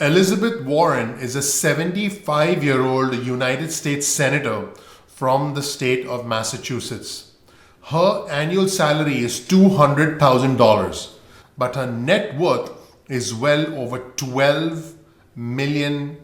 Elizabeth Warren is a 75-year-old United States Senator from the state of Massachusetts. Her annual salary is $200,000, but her net worth is well over $12 million.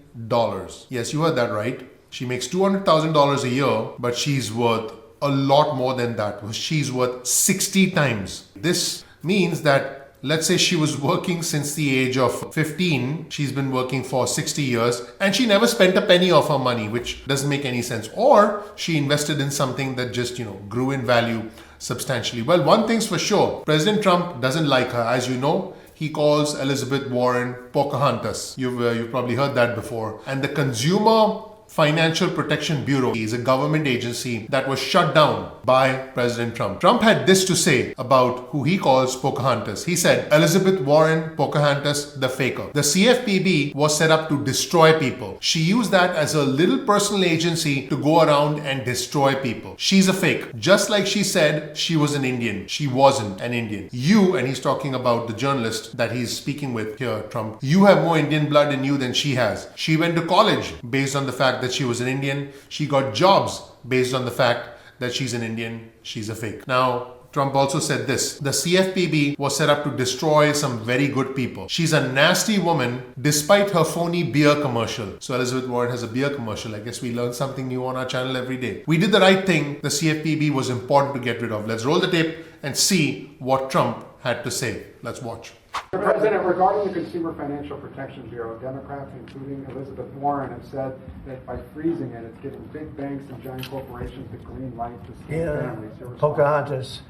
Yes, you heard that right. She makes $200,000 a year, but she's worth a lot more than that. She's worth 60 times. This means that, let's say she was working since the age of 15. She's been working for 60 years and she never spent a penny of her money, which doesn't make any sense. Or she invested in something that just, grew in value substantially. Well, one thing's for sure. President Trump doesn't like her. As you know, he calls Elizabeth Warren Pocahontas. You've probably heard that before. And the Consumer Financial Protection Bureau is a government agency that was shut down by President Trump. Trump had this to say about who he calls Pocahontas. He said, Elizabeth Warren Pocahontas, the faker. The CFPB was set up to destroy people. She used that as a little personal agency to go around and destroy people. She's a fake. Just like she said she was an Indian. She wasn't an Indian. You, and he's talking about the journalist that he's speaking with here, Trump, you have more Indian blood in you than she has. She went to college based on the fact that she was an Indian. She got jobs based on the fact that she's an Indian. She's a fake. Now, Trump also said this. The CFPB was set up to destroy some very good people. She's a nasty woman despite her phony beer commercial. So Elizabeth Warren has a beer commercial. I guess we learn something new on our channel every day. We did the right thing. The CFPB was important to get rid of. Let's roll the tape and see what Trump had to say. Let's watch. Mr. President, regarding the Consumer Financial Protection Bureau, Democrats, including Elizabeth Warren, have said that by freezing it, it's giving big banks and giant corporations the green light to scam families. Pocahontas,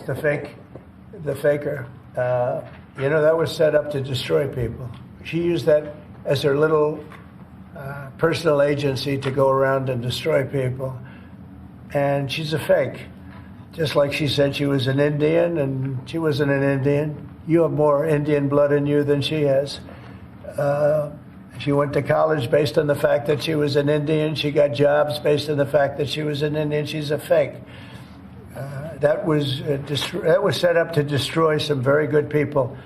the faker. That was set up to destroy people. She used that as her little personal agency to go around and destroy people. And she's a fake. Just like she said she was an Indian, and she wasn't an Indian. You have more Indian blood in you than she has. She went to college based on the fact that she was an Indian. She got jobs based on the fact that she was an Indian. She's a fake. That was set up to destroy some very good people,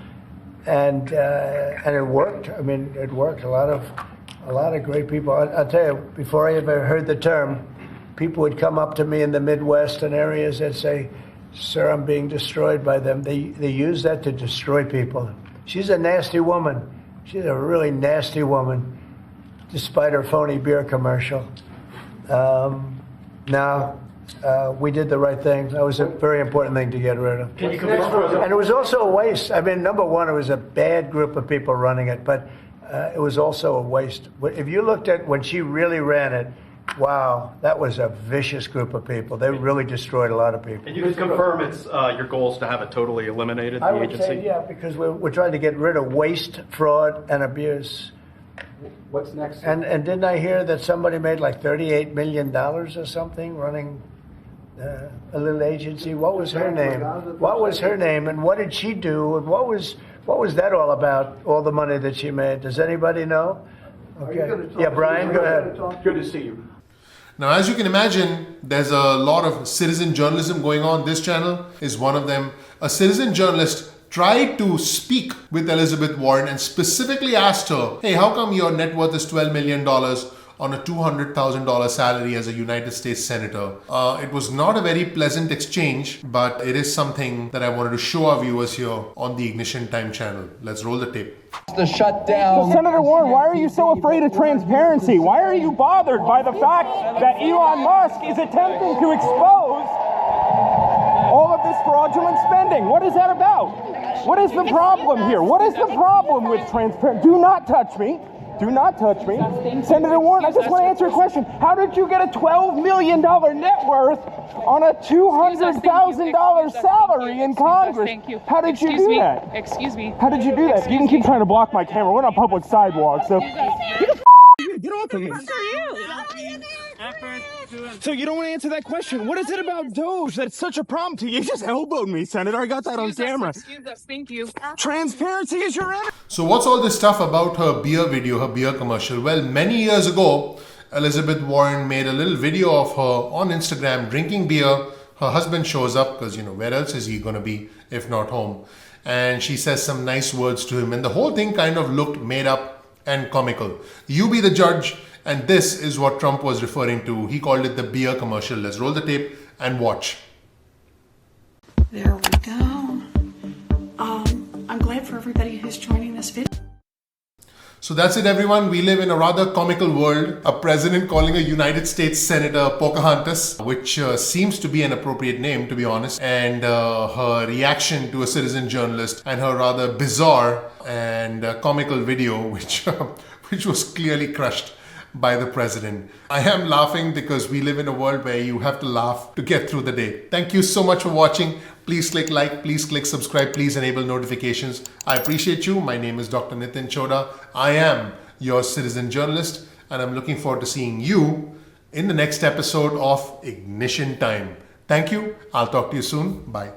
and it worked. I mean, it worked. A lot of great people. I'll tell you, before I ever heard the term, people would come up to me in the Midwest and areas that say, "Sir, I'm being destroyed by them." They use that to destroy people. She's a nasty woman. She's a really nasty woman, despite her phony beer commercial. We did the right thing. That was a very important thing to get rid of. And it was also a waste. I mean, number one, it was a bad group of people running it, but it was also a waste. If you looked at when she really ran it, wow, that was a vicious group of people. They really destroyed a lot of people. And you can confirm it's your goal is to have it totally eliminated, the agency? I would say, yeah, because we're trying to get rid of waste, fraud, and abuse. What's next? And didn't I hear that somebody made like $38 million or something running a little agency? What was her name? What was her name? And what did she do? And what was that all about, all the money that she made? Does anybody know? Okay. Yeah, Brian, go ahead. Good to see you. Now, as you can imagine, there's a lot of citizen journalism going on. This channel is one of them. A citizen journalist tried to speak with Elizabeth Warren and specifically asked her, hey, how come your net worth is $12 million on a $200,000 salary as a United States Senator? It was not a very pleasant exchange, but it is something that I wanted to show our viewers here on the Ignition Time channel. Let's roll the tape. The shutdown. So Senator Warren, why are you so afraid of transparency? Why are you bothered by the fact that Elon Musk is attempting to expose all of this fraudulent spending? What is that about? What is the problem here? What is the problem with transparency? Do not touch me. Do not touch me. Senator Warren, I just want to answer a question. How did you get a $12 million net worth on a $200,000 salary in Congress? How did you do that? Excuse me. How did you do that? You can keep trying to block my camera. We're on a public sidewalk, so get off of me. So you don't want to answer that question. What is it about Doge that's such a problem to you? You just elbowed me, Senator. I got that on camera. Excuse us. Thank you. Transparency is your enemy. So what's all this stuff about her beer video, her beer commercial? Well, many years ago, Elizabeth Warren made a little video of her on Instagram drinking beer. Her husband shows up because, where else is he going to be if not home? and she says some nice words to him, and the whole thing kind of looked made up and comical. You be the judge, and this is what Trump was referring to. He called it the beer commercial. Let's roll the tape and watch. There we go. I'm glad for everybody who's joining this video. So that's it, everyone. We live in a rather comical world. A president calling a United States Senator Pocahontas, which seems to be an appropriate name, to be honest, and her reaction to a citizen journalist, and her rather bizarre and comical video, which was clearly crushed by the president. I am laughing because we live in a world where you have to laugh to get through the day. Thank you so much for watching. Please click like, please click subscribe, please enable notifications. I appreciate you. My name is Dr. Nitin Choda. I am your citizen journalist, and I'm looking forward to seeing you in the next episode of Ignition Time. Thank you. I'll talk to you soon. Bye.